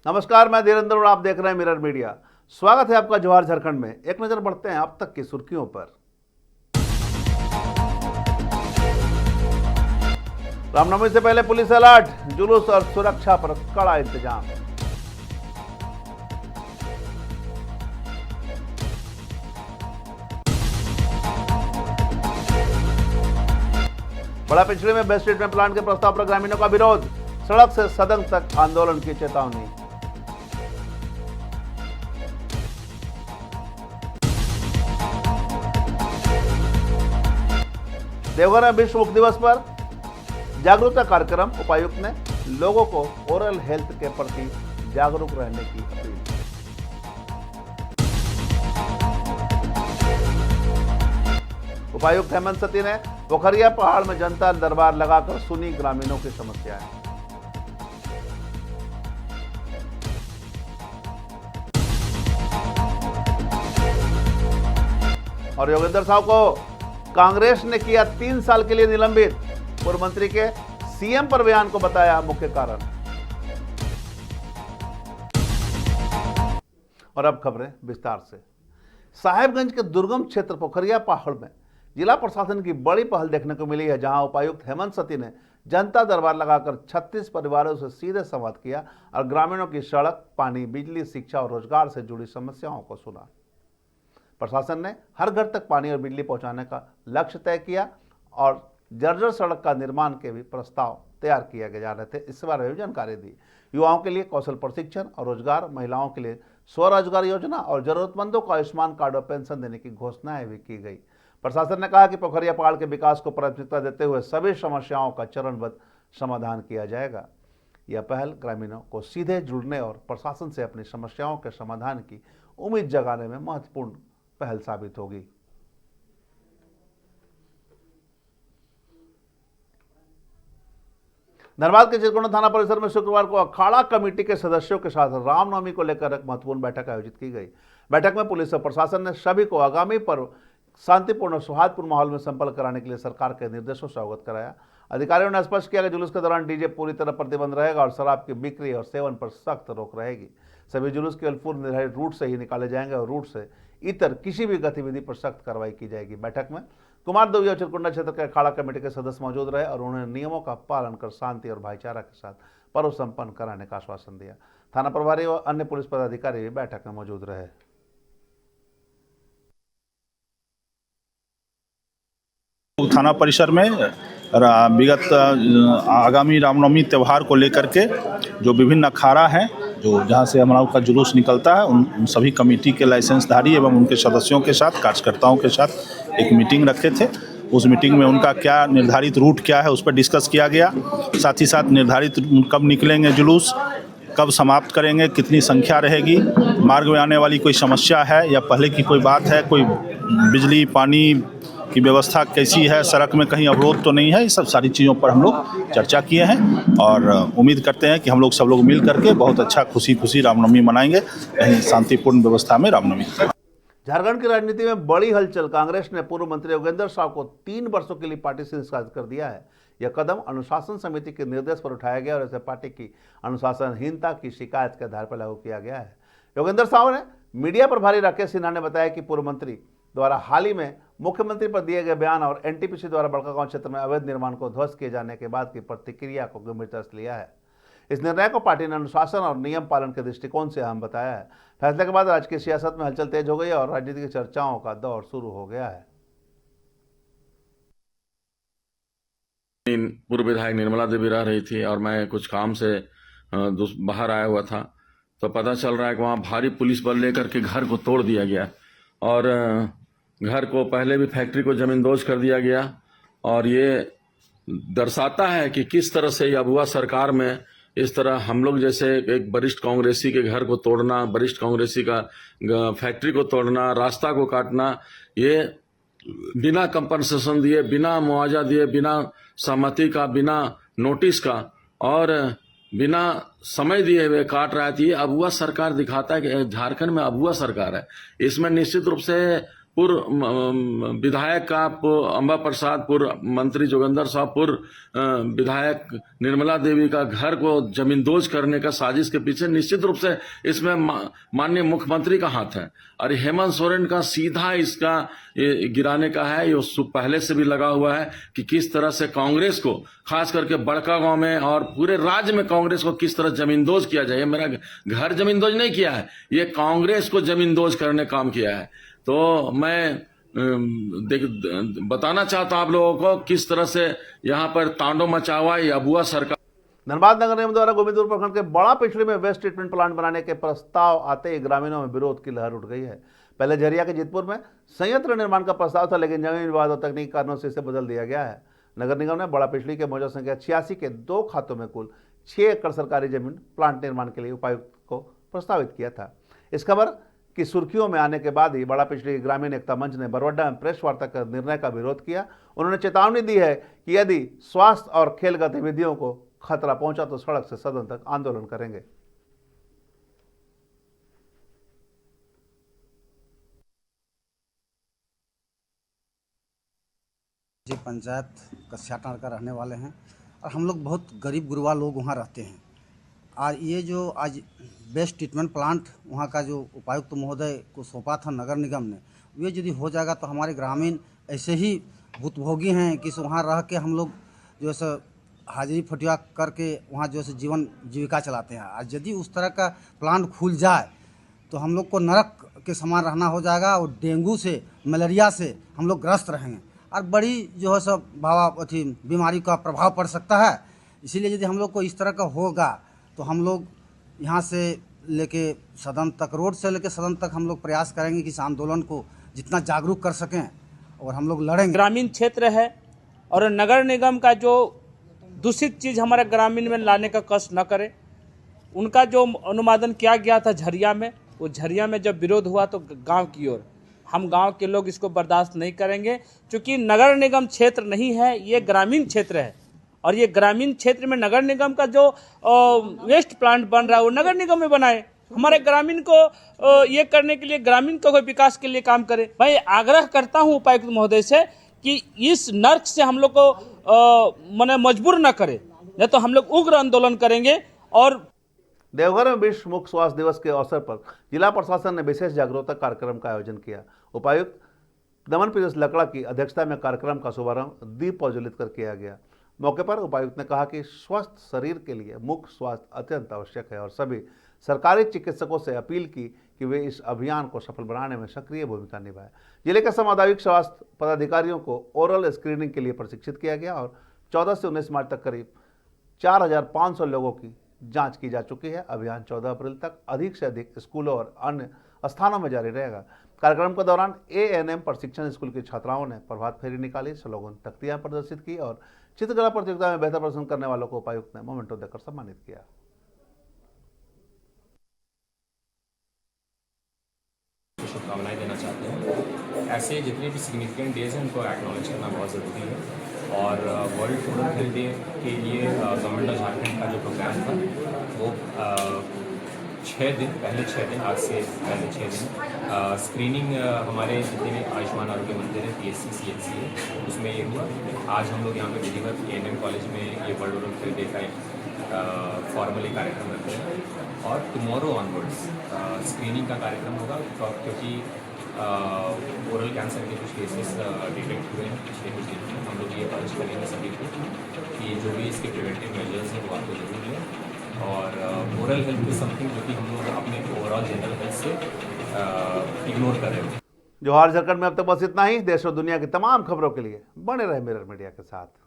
नमस्कार, मैं धीरेन्द्र और आप देख रहे हैं मिरर मीडिया। स्वागत है आपका जवाहर झारखंड में। एक नजर बढ़ते हैं अब तक की सुर्खियों पर। रामनवमी से पहले पुलिस अलर्ट, जुलूस और सुरक्षा पर कड़ा इंतजाम। बड़ा पिछड़े में बेस्ट ट्रीटमेंट प्लांट के प्रस्ताव पर ग्रामीणों का विरोध, सड़क से सदन तक आंदोलन की चेतावनी। देवघर में विश्व मुख दिवस पर जागरूकता कार्यक्रम, उपायुक्त ने लोगों को ओरल हेल्थ के प्रति जागरूक रहने की अपील। उपायुक्त हेमंत सती ने पोखरिया पहाड़ में जनता दरबार लगाकर सुनी ग्रामीणों की समस्याएं। और योगेंद्र साहु को कांग्रेस ने किया 3 साल के लिए निलंबित, पूर्व मंत्री के सीएम पर बयान को बताया मुख्य कारण। और अब खबरें विस्तार से। साहेबगंज के दुर्गम क्षेत्र पोखरिया पहाड़ में जिला प्रशासन की बड़ी पहल देखने को मिली है, जहां उपायुक्त हेमंत सती ने जनता दरबार लगाकर 36 परिवारों से सीधे संवाद किया और ग्रामीणों की सड़क, पानी, बिजली, शिक्षा और रोजगार से जुड़ी समस्याओं को सुना। प्रशासन ने हर घर तक पानी और बिजली पहुंचाने का लक्ष्य तय किया और जर्जर सड़क का निर्माण के भी प्रस्ताव तैयार किए जा रहे थे। इस बारे में जानकारी दी। युवाओं के लिए कौशल प्रशिक्षण और रोजगार, महिलाओं के लिए स्वरोजगार योजना और जरूरतमंदों को आयुष्मान कार्ड और पेंशन देने की घोषणाएं भी की गई। प्रशासन ने कहा कि पोखरिया पहाड़ के विकास को प्राथमिकता देते हुए सभी समस्याओं का चरणबद्ध समाधान किया जाएगा। यह पहल ग्रामीणों को सीधे जुड़ने और प्रशासन से अपनी समस्याओं के समाधान की उम्मीद जगाने में महत्वपूर्ण पहल साबित होगी। धनबाद के चिरकुंडा थाना परिसर में शुक्रवार को अखाड़ा कमेटी के सदस्यों के साथ रामनवमी को लेकर एक महत्वपूर्ण बैठक आयोजित की गई। बैठक में पुलिस और प्रशासन ने सभी को आगामी पर्व शांतिपूर्ण और सौहार्दपूर्ण माहौल में संपन्न कराने के लिए सरकार के निर्देशों से अवगत कराया। अधिकारियों ने स्पष्ट किया कि जुलूस के दौरान डीजे पूरी तरह प्रतिबंध रहेगा और शराब की बिक्री और सेवन पर सख्त रोक रहेगी। सभी जुलूस केवल पूर्व निर्धारित रूट से ही निकाले जाएंगे और रूट से इतर किसी भी गतिविधि पर सख्त कार्रवाई की जाएगी। बैठक में कुमार देवी और चिरकुंडा क्षेत्र के अखाड़ा कमेटी के सदस्य मौजूद रहे और उन्होंने नियमों का पालन कर शांति और भाईचारा के साथ पर्व संपन्न कराने का आश्वासन दिया। थाना प्रभारी व अन्य पुलिस पदाधिकारी भी बैठक में मौजूद रहे। थाना परिसर में विगत आगामी रामनवमी त्यौहार को लेकर के जो विभिन्न अखाड़ा हैं, जो जहां से हमारा का जुलूस निकलता है, उन सभी कमेटी के लाइसेंसधारी एवं उनके सदस्यों के साथ, कार्यकर्ताओं के साथ एक मीटिंग रखे थे। उस मीटिंग में उनका क्या निर्धारित रूट क्या है उस पर डिस्कस किया गया। साथ ही साथ निर्धारित कब निकलेंगे जुलूस, कब समाप्त करेंगे, कितनी संख्या रहेगी, मार्ग में आने वाली कोई समस्या है या पहले की कोई बात है, कोई बिजली पानी की व्यवस्था कैसी है, सड़क में कहीं अवरोध तो नहीं है, ये सब सारी चीज़ों पर हम लोग चर्चा किए हैं और उम्मीद करते हैं कि हम लोग सब लोग मिल करके बहुत अच्छा खुशी रामनवमी मनाएंगे, कहीं शांतिपूर्ण व्यवस्था में रामनवमी। झारखंड की राजनीति में बड़ी हलचल। कांग्रेस ने पूर्व मंत्री योगेंद्र साहु को 3 वर्षों के लिए पार्टी से निष्कासित कर दिया है। यह कदम अनुशासन समिति के निर्देश पर उठाया गया और इसे पार्टी की अनुशासनहीनता की शिकायत के आधार पर लागू किया गया है। योगेंद्र साहु ने मीडिया प्रभारी राकेश सिन्हा ने बताया कि पूर्व मंत्री द्वारा हाल ही में मुख्यमंत्री पर दिए गए बयान और एनटीपीसी द्वारा बड़कागांव क्षेत्र में अवैध निर्माण को ध्वस्त किए जाने के बाद की प्रतिक्रिया को गंभीरता से लिया है। इस निर्णय को पार्टी ने अनुशासन और नियम पालन के दृष्टिकोण से अहम बताया है। फैसले के बाद राजकीय सियासत में हलचल तेज हो गई और राजनीतिक चर्चाओं का दौर शुरू हो गया है। पूर्व विधायक निर्मला देवी रह रही थी और मैं कुछ काम से बाहर आया हुआ था, तो पता चल रहा है कि वहाँ भारी पुलिस बल लेकर के घर को तोड़ दिया गया और घर को पहले भी फैक्ट्री को जमींदोज कर दिया गया। और ये दर्शाता है कि किस तरह से अबुआ सरकार में इस तरह हम लोग जैसे एक वरिष्ठ कांग्रेसी के घर को तोड़ना, वरिष्ठ कांग्रेसी का फैक्ट्री को तोड़ना, रास्ता को काटना, ये बिना कंपनसेशन दिए, बिना मुआवजा दिए, बिना सहमति का, बिना नोटिस का और बिना समय दिए हुए काट रहा थी। अबुआ सरकार दिखाता है कि झारखंड में अबुआ सरकार है। इसमें निश्चित रूप से पूर्व विधायक का, अम्बा प्रसाद, पूर्व मंत्री जोगेंद्र साहब, पूर्व विधायक निर्मला देवी का घर को जमींदोज करने का साजिश के पीछे निश्चित रूप से इसमें माननीय मुख्यमंत्री का हाथ है। और हेमंत सोरेन का सीधा इसका गिराने का है। ये पहले से भी लगा हुआ है कि किस तरह से कांग्रेस को, खास करके बड़कागांव में और पूरे राज्य में कांग्रेस को किस तरह जमींदोज किया जाए। मेरा घर जमींदोज नहीं किया है, ये कांग्रेस को जमींदोज करने काम किया है। तो मैं बताना चाहता हूं आप लोगों को किस तरह से यहाँ पर तांडव मचा हुआ है अबुआ सरकार। धनबाद नगर निगम द्वारा गोविंदपुर प्रखंड के बड़ा पिछड़ी में वेस्ट ट्रीटमेंट प्लांट बनाने के प्रस्ताव आते ही ग्रामीणों में विरोध की लहर उठ गई है। पहले झरिया के जीतपुर में संयंत्र निर्माण का प्रस्ताव था, लेकिन जमीन विवाद और तकनीकी कारणों से इसे बदल दिया गया है। नगर निगम ने बड़ा पिछड़ी के मौजा संख्या 86 के 2 खातों में कुल 6 एकड़ सरकारी जमीन प्लांट निर्माण के लिए उपायुक्त को प्रस्तावित किया था। इस खबर की सुर्खियों में आने के बाद ही बड़ा पिछड़ी ग्रामीण एकता मंच ने बरवड्डा में प्रेस वार्ता कर निर्णय का विरोध किया। उन्होंने चेतावनी दी है कि यदि स्वास्थ्य और खेल गतिविधियों को खतरा पहुंचा तो सड़क से सदन तक आंदोलन करेंगे। जी पंचायत कस्याटार का रहने वाले हैं और हम लोग बहुत गरीब गुरबा लोग वहाँ रहते हैं। और ये जो आज वेस्ट ट्रीटमेंट प्लांट वहाँ का जो उपायुक्त महोदय को सौंपा था नगर निगम ने, ये यदि हो जाएगा तो हमारे ग्रामीण ऐसे ही भुतभोगी हैं कि वहाँ रह के हम लोग जो है हाजिरी फटिया करके वहाँ जो है जीवन जीविका चलाते हैं। आज यदि उस तरह का प्लांट खुल जाए तो हम लोग को नरक के समान रहना हो जाएगा और डेंगू से, मलेरिया से हम लोग ग्रस्त रहेंगे और बड़ी जो है सब बीमारी का प्रभाव पड़ सकता है। इसीलिए यदि हम लोग को इस तरह का होगा तो हम लोग यहाँ से लेके सदन तक, रोड से लेके सदन तक हम लोग प्रयास करेंगे कि इस आंदोलन को जितना जागरूक कर सकें और हम लोग लड़ेंगे। ग्रामीण क्षेत्र है और नगर निगम का जो दूषित चीज़ हमारे ग्रामीण में लाने का कष्ट न करे। उनका जो अनुमोदन किया गया था झरिया में, वो झरिया में जब विरोध हुआ तो गांव की ओर, हम गांव के लोग इसको बर्दाश्त नहीं करेंगे, क्योंकि नगर निगम क्षेत्र नहीं है, ये ग्रामीण क्षेत्र है। और ये ग्रामीण क्षेत्र में नगर निगम का जो वेस्ट प्लांट बन रहा है वो नगर निगम में बनाए। हमारे ग्रामीण को ये करने के लिए, ग्रामीण को विकास के लिए काम करे। मैं आग्रह करता हूँ उपायुक्त महोदय से कि इस नर्क से हम लोग को माने मजबूर न करे, नहीं तो हम लोग उग्र आंदोलन करेंगे। और देवघर में विश्व मुख स्वास्थ्य दिवस के अवसर पर जिला प्रशासन ने विशेष जागरूकता कार्यक्रम का आयोजन किया। उपायुक्त दमन प्रियस लकड़ा की अध्यक्षता में कार्यक्रम का शुभारंभ दीप प्रज्वलित कर किया गया। मौके पर उपायुक्त ने कहा कि स्वस्थ शरीर के लिए मुख स्वास्थ्य अत्यंत आवश्यक है और सभी सरकारी चिकित्सकों से अपील की कि वे इस अभियान को सफल बनाने में सक्रिय भूमिका निभाएं। जिले के सामुदायिक स्वास्थ्य पदाधिकारियों को ओरल स्क्रीनिंग के लिए प्रशिक्षित किया गया और 14 से 19 मार्च तक करीब 4500 लोगों की जांच की जा चुकी है। अभियान 14 अप्रैल तक अधिक से अधिक स्कूलों और अन्य स्थानों में जारी रहेगा। कार्यक्रम के दौरान ANM प्रशिक्षण स्कूल की छात्राओं ने प्रभात फेरी निकाली, स्लोगन तख्तियां प्रदर्शित की और चित्रकला प्रतियोगिता में बेहतर प्रदर्शन करने वालों को उपायुक्त ने मोमेंटो देकर सम्मानित किया। शुभकामनाएं देना चाहते हैं। ऐसे जितने भी सिग्निफिकेंट डेज हैं उनको एक्नॉलेज करना बहुत ज़रूरी है। और वर्ल्ड ओरल हेल्थ डे के लिए गवर्नमेंट ऑफ झारखंड का जो प्रोग्राम था वो 6 दिन, पहले 6 दिन, आज से पहले 6 दिन स्क्रीनिंग हमारे जितने भी आयुष्मान आरोग्य मंदिर है, PSC CHC है, उसमें ये हुआ। आज हम लोग यहाँ पे विधिवत ANM कॉलेज में ये वर्ल्ड ओरल हेल्थ डे का एक फॉर्मली कार्यक्रम रखते हैं। और टुमारो ऑनवर्ड्स स्क्रीनिंग का कार्यक्रम होगा, क्योंकि ओरल कैंसर के कुछ केसेस डिटेक्ट हुए हैं पिछले कुछ दिनों में। हम लोग ये अर्ज करेंगे सभी को कि जो भी इसके प्रिवेंटिव मेजर्स हैं वो आपको जरूर लें। और ओरल हेल्थ इज समथिंग जो कि हम लोग अपने ओवरऑल जनरल हेल्थ से इग्नोर कर रहे हैं। जोहार झारखंड में अब तक बस इतना ही। देश और दुनिया की तमाम खबरों के लिए बने रहे मिरर मीडिया के साथ।